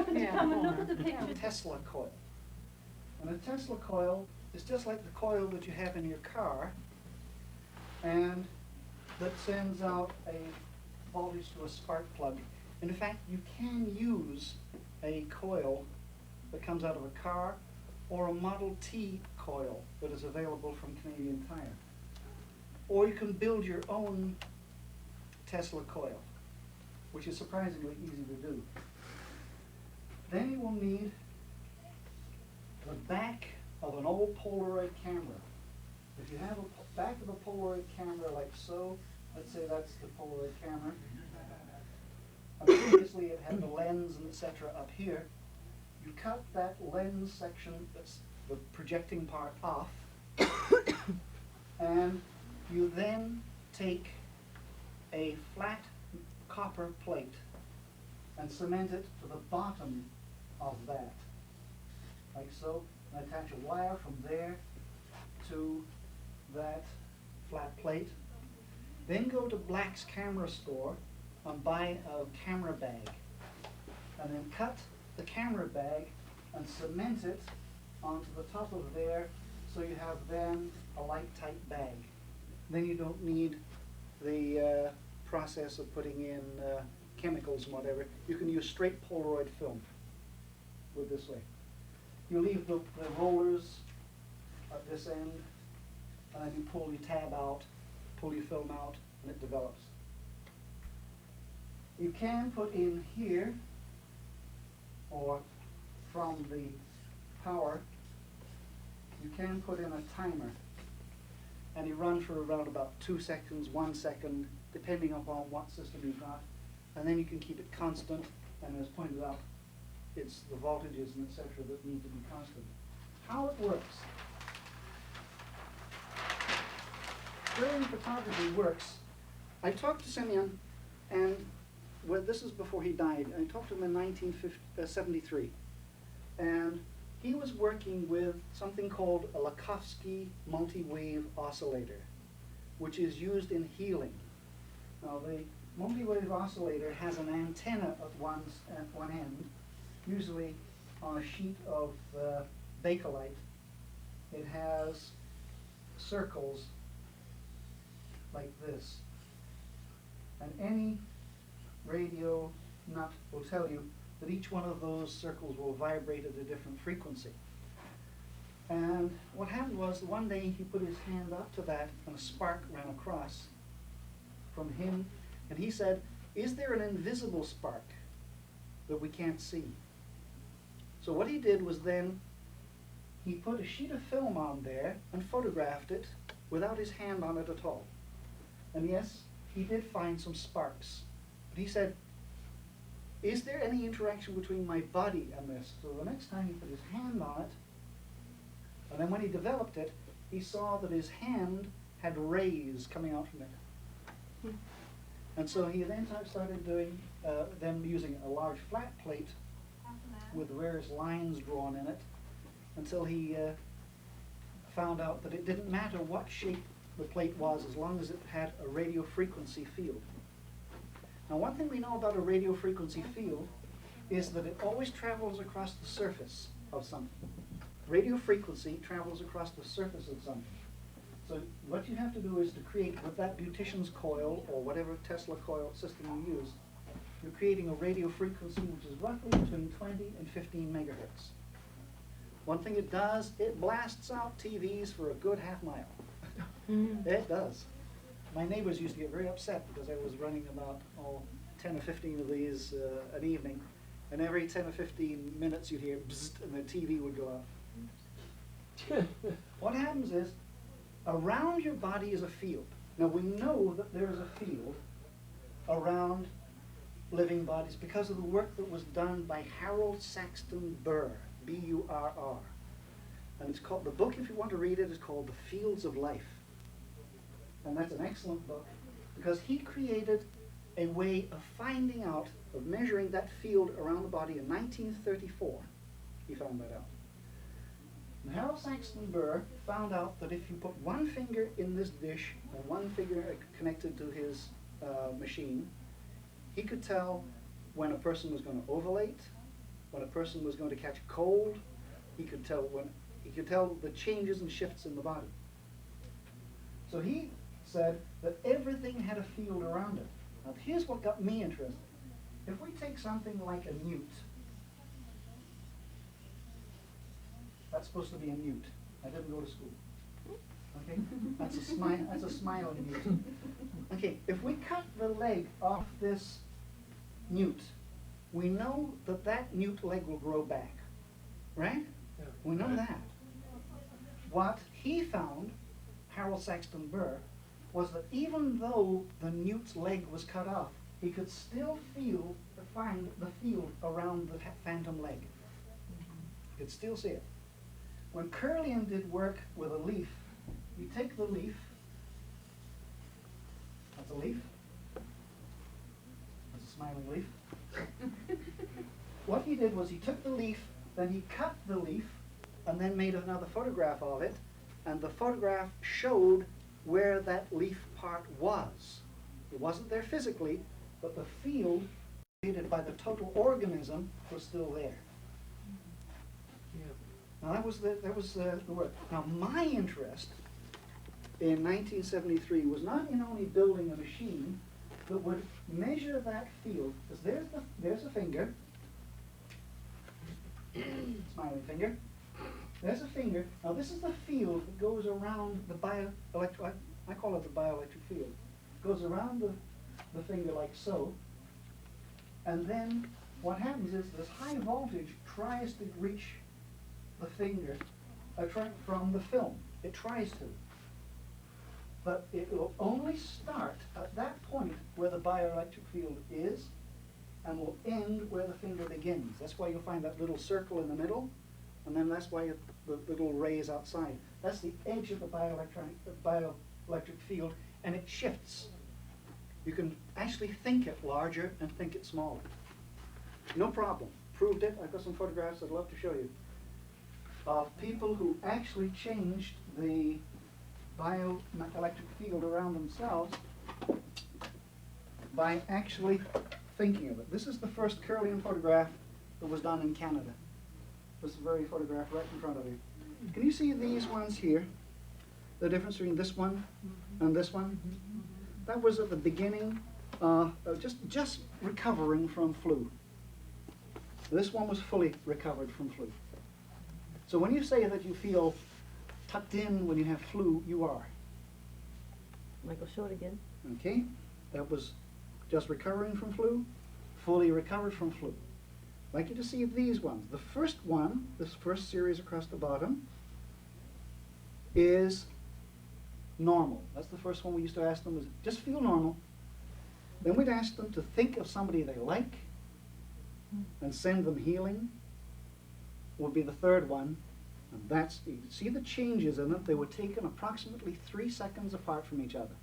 Could you come and look at the picture? Tesla coil. And a Tesla coil is just like the coil that you have in your car, and that sends out a voltage to a spark plug. And in fact, you can use a coil that comes out of a car or a Model T coil that is available from Canadian Tire. Or you can build your own Tesla coil, which is surprisingly easy to do. Then you will need the back of an old Polaroid camera. If you have a back of a Polaroid camera like so, let's say that's the Polaroid camera. And previously it had the lens and etc. up here. You cut that lens section, that's the projecting part, off, and you then take a flat copper plate and cement it to the bottom of that, like so, and attach a wire from there to that flat plate. Then go to Black's camera store and buy a camera bag, and then cut the camera bag and cement it onto the top of there, so you have then a light tight bag. Then you don't need the process of putting in chemicals and whatever. You can use straight Polaroid film with this way. You leave the rollers at this end, and then you pull your tab out, pull your film out, and it develops. You can put in here, or from the power, you can put in a timer, and you run for around about 2 seconds, 1 second, depending upon what system you've got, and then you can keep it constant, and as pointed out, it's the voltages and etc. that need to be constant. How it works. Film photography works. I talked to Simeon, and well, this is before he died. I talked to him in 1973, and he was working with something called a Lakhovsky multi-wave oscillator, which is used in healing. Now, the multi-wave oscillator has an antenna at one end, usually on a sheet of bakelite. It has circles like this, and any radio nut will tell you that each one of those circles will vibrate at a different frequency. And what happened was, one day he put his hand up to that and a spark ran across from him, and he said, "Is there an invisible spark that we can't see?" So what he did was then he put a sheet of film on there and photographed it without his hand on it at all. And yes, he did find some sparks. But he said, "Is there any interaction between my body and this?" So the next time he put his hand on it, and then when he developed it, he saw that his hand had rays coming out from it. And so he then started doing them using a large flat plate with various lines drawn in it, until he found out that it didn't matter what shape the plate was as long as it had a radio frequency field. Now, one thing we know about a radio frequency field is that it always travels across the surface of something. Radio frequency travels across the surface of something. So what you have to do is to create, with that Beautician's coil or whatever Tesla coil system you use, you're creating a radio frequency which is roughly between 20 and 15 megahertz. One thing it does, it blasts out TVs for a good half mile. It does. My neighbors used to get very upset because I was running about 10 or 15 of these an evening, and every 10 or 15 minutes you'd hear bzzzt and the TV would go off. What happens is, around your body is a field. Now we know that there is a field around living bodies because of the work that was done by Harold Saxton Burr, B-U-R-R. And it's called, the book, if you want to read it, is called The Fields of Life. And that's an excellent book because he created a way of finding out, of measuring that field around the body in 1934. He found that out. And Harold Saxton Burr found out that if you put one finger in this dish and one finger connected to his machine, he could tell when a person was going to ovulate when a person was going to catch a cold. He could tell the changes and shifts in the body. So he said that everything had a field around it. Now here's what got me interested. If we take something like a newt, that's supposed to be a newt. I didn't go to school. Okay, that's a smiling newt. Okay, if we cut the leg off this newt, we know that that newt leg will grow back, right? Yeah. We know that. What he found, Harold Saxton Burr, was that even though the newt's leg was cut off, he could still find the field around the phantom leg. He could still see it. When Curlian did work with a leaf, you take the leaf, that's a leaf, that's a smiling leaf. What he did was he took the leaf, then he cut the leaf, and then made another photograph of it, and the photograph showed where that leaf part was. It wasn't there physically, but the field created by the total organism was still there. Yeah. Now that was the work. Now my interest in 1973 was not in only building a machine that would measure that field, because there's a finger, smiling finger. There's a finger. Now this is the field that goes around the bioelectric. I call it the bioelectric field. It goes around the finger like so, and then what happens is this high voltage tries to reach the finger from the film. It tries to. But it will only start at that point where the bioelectric field is and will end where the finger begins. That's why you'll find that little circle in the middle, and then that's why the little ray is outside. That's the edge of the bioelectric field, and it shifts. You can actually think it larger and think it smaller. No problem. Proved it. I've got some photographs I'd love to show you of people who actually changed the bioelectric field around themselves by actually thinking of it. This is the first Curlian photograph that was done in Canada. This is the very photograph right in front of you. Can you see these ones here? The difference between this one and this one? That was at the beginning, just recovering from flu. This one was fully recovered from flu. So when you say that you feel tucked in when you have flu, you are. Michael, show it again. Okay? That was just recovering from flu, fully recovered from flu. I'd like you to see these ones. The first one, this first series across the bottom, is normal. That's the first one we used to ask them, was just feel normal. Then we'd ask them to think of somebody they like and send them healing. Would be the third one. And that's, you see the changes in it. They were taken approximately 3 seconds apart from each other.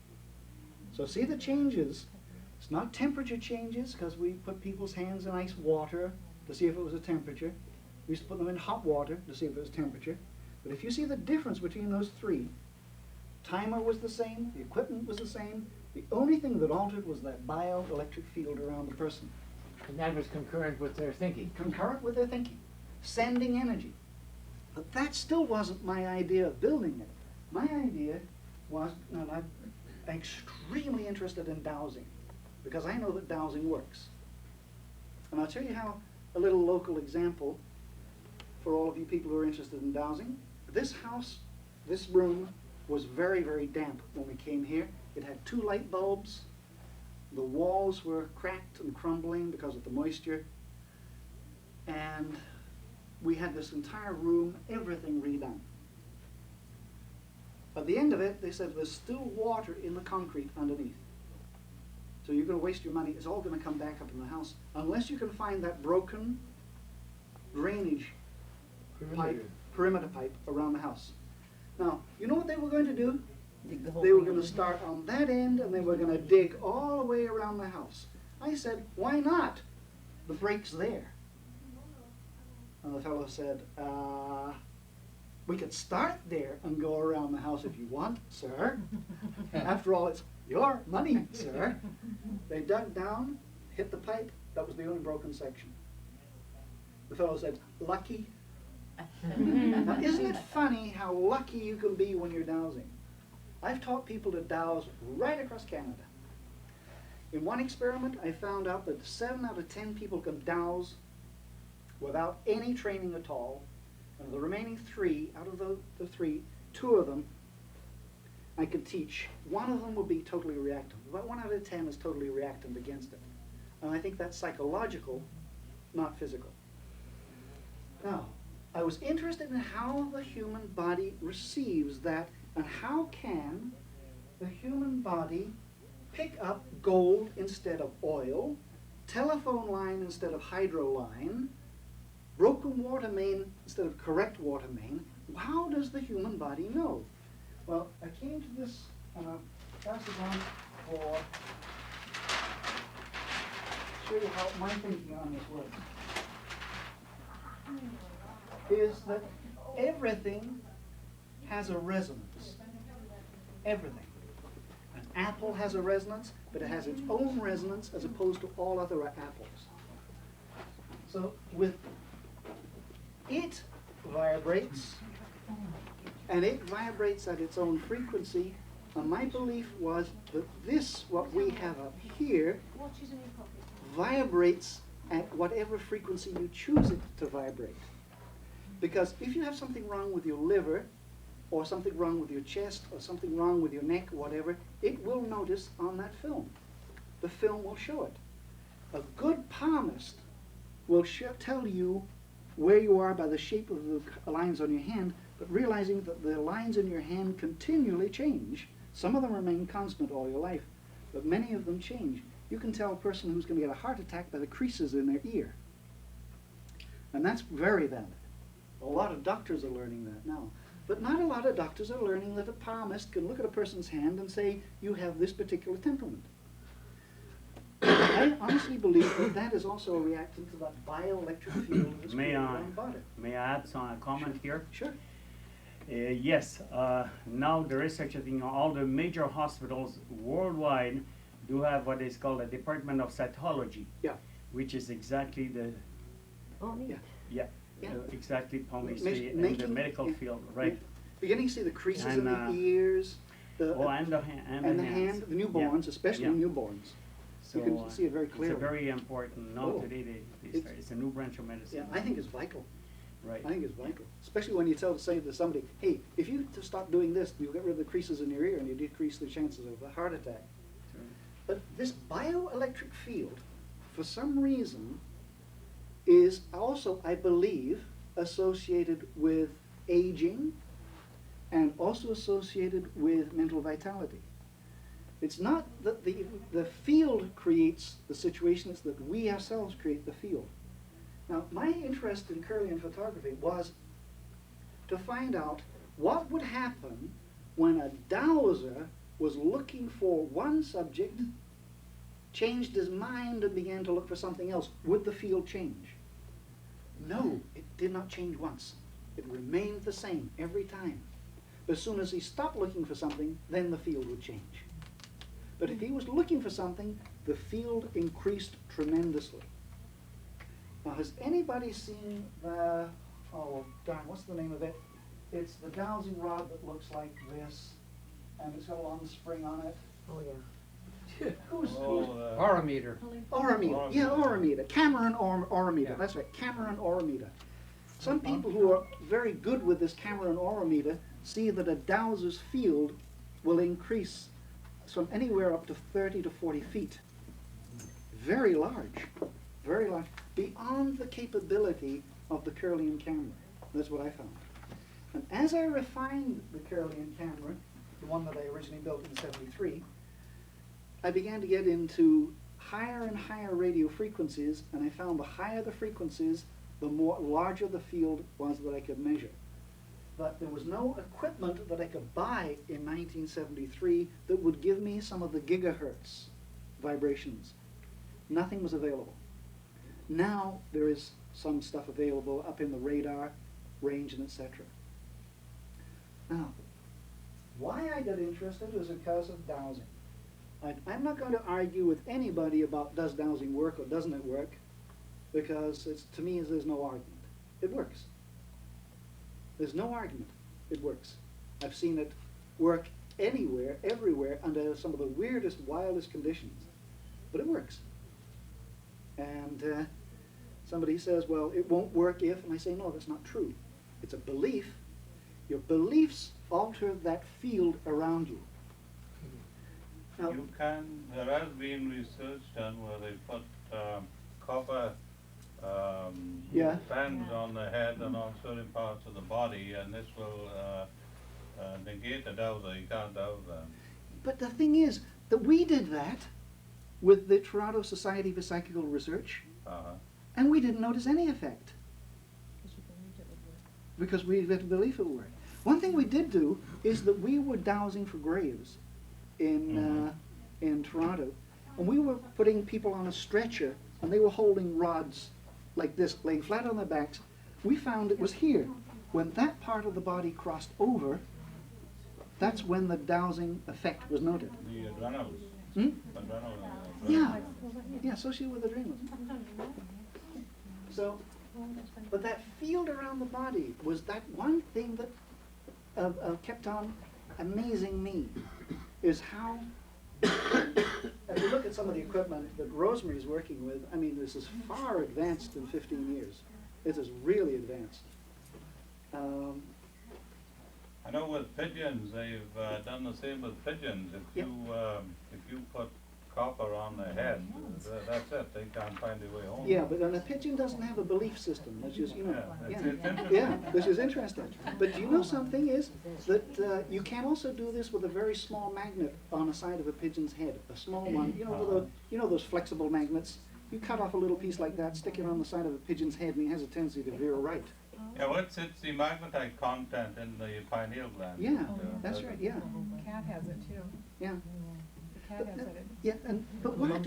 So see the changes. It's not temperature changes, because we put people's hands in ice water to see if it was a temperature. We used to put them in hot water to see if it was temperature. But if you see the difference between those three, timer was the same, the equipment was the same. The only thing that altered was that bioelectric field around the person. And that was concurrent with their thinking. Concurrent with their thinking, sending energy. But that still wasn't my idea of building it. My idea was, and I'm extremely interested in dowsing, because I know that dowsing works. And I'll tell you how, a little local example for all of you people who are interested in dowsing. This house, this room, was very, very damp when we came here. It had 2 light bulbs. The walls were cracked and crumbling because of the moisture. And we had this entire room, everything redone. At the end of it, they said there's still water in the concrete underneath. So you're going to waste your money. It's all going to come back up in the house unless you can find that broken drainage perimeter pipe around the house. Now, you know what they were going to do? They were going to start on that end, and they were going to dig all the way around the house. I said, why not? The break's there. And the fellow said, we could start there and go around the house if you want, sir. After all, it's your money, sir. They dug down, hit the pipe. That was the only broken section. The fellow said, lucky. Now, isn't it funny how lucky you can be when you're dowsing? I've taught people to dowse right across Canada. In one experiment, I found out that 7 out of 10 people can dowse without any training at all. And the remaining 3, out of the 3, 2 of them I could teach. 1 of them will be totally reactant. About 1 out of 10 is totally reactant against it. And I think that's psychological, not physical. Now, I was interested in how the human body receives that, and how can the human body pick up gold instead of oil, telephone line instead of hydro line, broken water main instead of correct water main. How does the human body know? Well, I came to this, and I'll pass it on for show you how my thinking on this works. Is that everything has a resonance. Everything. An apple has a resonance, but it has its own resonance as opposed to all other apples. So with it vibrates, and it vibrates at its own frequency, and my belief was that this, what we have up here, vibrates at whatever frequency you choose it to vibrate. Because if you have something wrong with your liver, or something wrong with your chest, or something wrong with your neck, or whatever, it will notice on that film. The film will show it. A good palmist will tell you where you are by the shape of the lines on your hand, but realizing that the lines in your hand continually change. Some of them remain constant all your life, but many of them change. You can tell a person who's going to get a heart attack by the creases in their ear. And that's very valid. A lot of doctors are learning that now. But not a lot of doctors are learning that a palmist can look at a person's hand and say, you have this particular temperament. I honestly believe that that is also a reactant to that bioelectric field that's created on the body. May I add some comment here? Sure. Yes, now the research is in all the major hospitals worldwide do have what is called a department of cytology. Yeah. Which is exactly the, Oh, neat. Yeah. exactly palmistry Making- in the medical field, right? Beginning to see the creases in And, the ears, the, Oh, and the, and the hand, the newborns, especially Yeah. newborns. So, You can see it very clearly. It's a very important, now Oh. today it's a new branch of medicine. Yeah, I think it's vital. Right. I think it's vital, especially when you say to somebody, hey, if you to stop doing this, you'll get rid of the creases in your ear and you decrease the chances of a heart attack. Sure. But this bioelectric field, for some reason, is also, I believe, associated with aging and also associated with mental vitality. It's not that the field creates the situation, it's that we ourselves create the field. Now, my interest in Kirlian photography was to find out what would happen when a dowser was looking for one subject, changed his mind and began to look for something else. Would the field change? No, it did not change once. It remained the same every time. But as soon as he stopped looking for something, then the field would change. But if he was looking for something, the field increased tremendously. Now, has anybody seen the, oh darn, what's the name of it? It's the dowsing rod that looks like this, and it's got a long spring on it. Oh, yeah. Who's Parameter. Aurameter? Yeah, Aurameter. Cameron Aurameter. Yeah. That's right, Cameron Aurameter. Some people who are very good with this Cameron Aurameter see that a dowser's field will increase from anywhere up to 30 to 40 feet. Very large, beyond the capability of the Kirlian camera. That's what I found. And as I refined the Kirlian camera, the one that I originally built in '73, I began to get into higher and higher radio frequencies, and I found the higher the frequencies, the larger the field was that I could measure. But there was no equipment that I could buy in 1973 that would give me some of the gigahertz vibrations. Nothing was available. Now there is some stuff available up in the radar range and etc. Now, why I got interested was because of dowsing. I'm not going to argue with anybody about does dowsing work or doesn't it work. because it's, to me, there's no argument. It works. There's no argument. It works. I've seen it work anywhere, everywhere, under some of the weirdest, wildest conditions. But it works. And somebody says, well, it won't work if, and I say, no, that's not true. It's a belief. Your beliefs alter that field around you. Now, There has been research done where they put copper Yeah. bands on the head and on certain parts of the body, and this will negate the dowser. You can't dowse them. but the thing is that we did that with the Toronto Society for Psychical Research, Uh-huh. and we didn't notice any effect because we had to believe it would work. One thing we did do is that we were dowsing for graves in Toronto, and we were putting people on a stretcher, and they were holding rods like this, laying flat on their backs. We found it was here. When that part of the body crossed over, that's when the dowsing effect was noted. The adrenals. Hmm? Adrenal. Yeah, yeah, associated with adrenals. So, but that field around the body was that one thing that kept on amazing me, is how, if you look at some of the equipment that Rosemary's working with, I mean, this is far advanced in 15 years. It is really advanced. I know with pigeons, they've done the same with pigeons. Yep. If you put copper on their head, that's it. They can't find their way home. Yeah, but a pigeon doesn't have a belief system, which is, you know, Yeah, yeah, it's interesting. yeah, which is interesting. But do you know something is that you can also do this with a very small magnet on the side of a pigeon's head, a small one. You know, you know those flexible magnets. You cut off a little piece like that, stick it on the side of a pigeon's head, and it has a tendency to veer right. Yeah, well, it's the magnetite content in the pineal gland. Yeah, that that's does right. it. Yeah, Cat has it too. yeah. The cat has it. Yeah, but what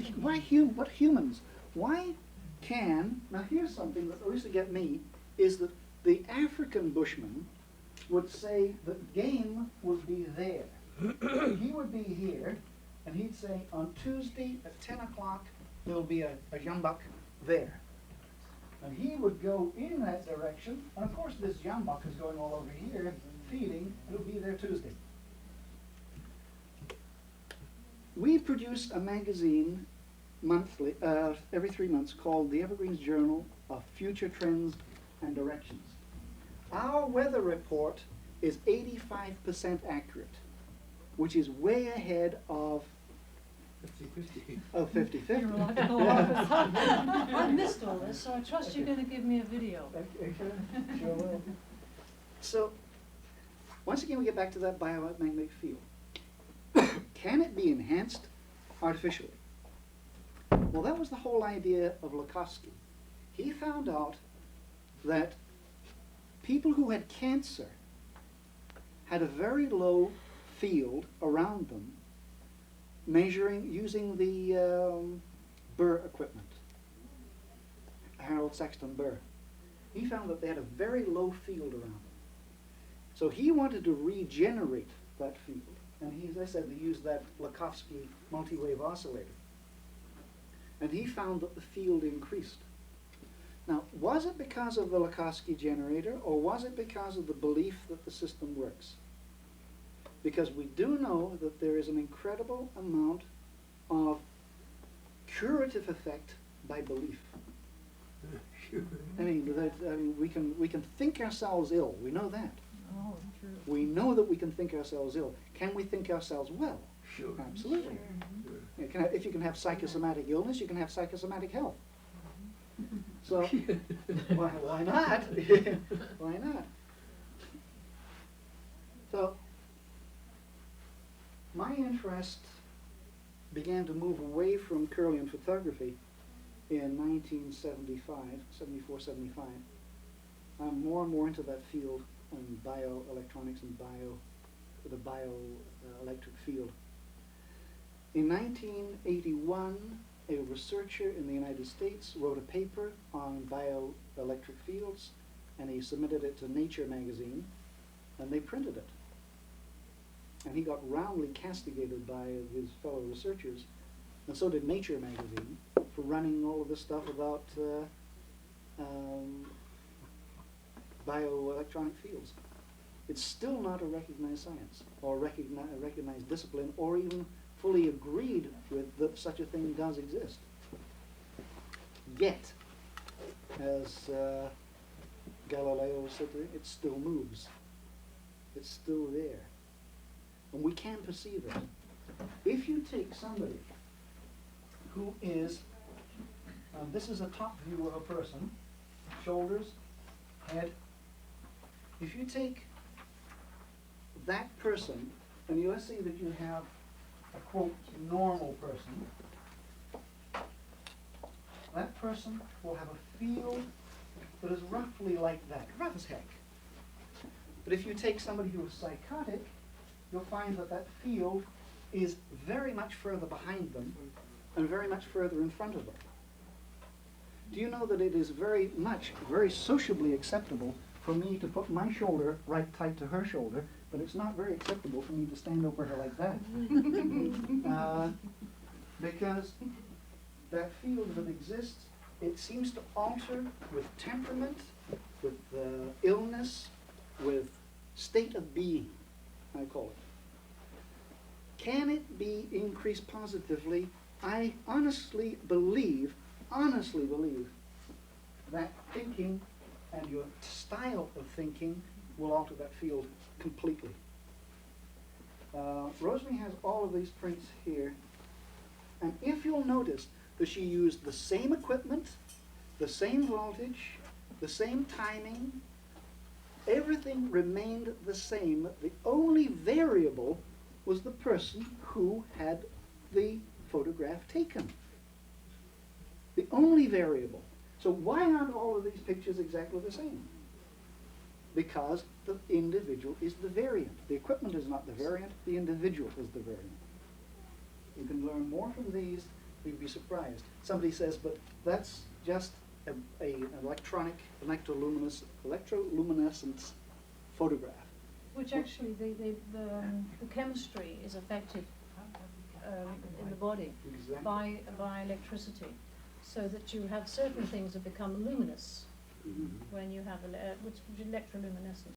humans? Why can, now here's something that used to get me, is that the African bushman would say that game would be there. He would be here, and he'd say, on Tuesday at 10 o'clock, there'll be a jambak there. And he would go in that direction, and of course this jambak is going all over here, feeding, it'll be there Tuesday. We produce a magazine monthly, every 3 months, called the Evergreens Journal of Future Trends and Directions. Our weather report is 85% accurate, which is way ahead of 50-50. 50-50. You're allowed to go off. I missed all this, so I trust you're gonna give me a video. Sure will. So, once again, we get back to that biomagnetic field. Can it be enhanced artificially? Well, that was the whole idea of Lakowski. He found out that people who had cancer had a very low field around them, measuring using the Burr equipment, Harold Sexton Burr. He found that they had a very low field around them. So he wanted to regenerate that field. And he, as I said, they used that Lakowski multi-wave oscillator. And he found that the field increased. Now, was it because of the Lakowski generator, or was it because of the belief that the system works? Because we do know that there is an incredible amount of curative effect by belief. Sure. I mean, we can think ourselves ill. We know that. Oh, true. We know that we can think ourselves ill. Can we think ourselves well? Sure. Absolutely. Sure. If you can have psychosomatic illness, you can have psychosomatic health. So, why not? Why not? So, my interest began to move away from Kirlian photography in 1975, 74, 75. I'm more and more into that field on bioelectronics and the bioelectric field. In 1981, a researcher in the United States wrote a paper on bioelectric fields, and he submitted it to Nature magazine, and they printed it. And he got roundly castigated by his fellow researchers, and so did Nature magazine, for running all of this stuff without bioelectronic fields. It's still not a recognized science or recognized discipline or even fully agreed with that such a thing does exist. Yet, as Galileo said, it still moves. It's still there. And we can perceive it. If you take somebody who is, this is a top view of a person, shoulders, head. If you take that person, and let's say that you have a quote normal person, that person will have a field that is roughly like that, rough as heck. But if you take somebody who is psychotic, you'll find that that field is very much further behind them and very much further in front of them. Do you know that it is very sociably acceptable for me to put my shoulder right tight to her shoulder, but it's not very acceptable for me to stand over her like that? Because that field that exists, it seems to alter with temperament, with illness, with state of being, I call it. Can it be increased positively? I honestly believe that thinking and your style of thinking will alter that field completely. Rosemary has all of these prints here, and if you'll notice that she used the same equipment, the same voltage, the same timing, everything remained the same. The only variable was the person who had the photograph taken. The only variable. So why aren't all of these pictures exactly the same? Because the individual is the variant. The equipment is not the variant, the individual is the variant. You can learn more from these, you'd be surprised. Somebody says, but that's just an electronic, electroluminescence photograph. Which actually, the chemistry is affected in the body Exactly. by electricity, so that you have certain things that become luminous when you have which is electroluminescent.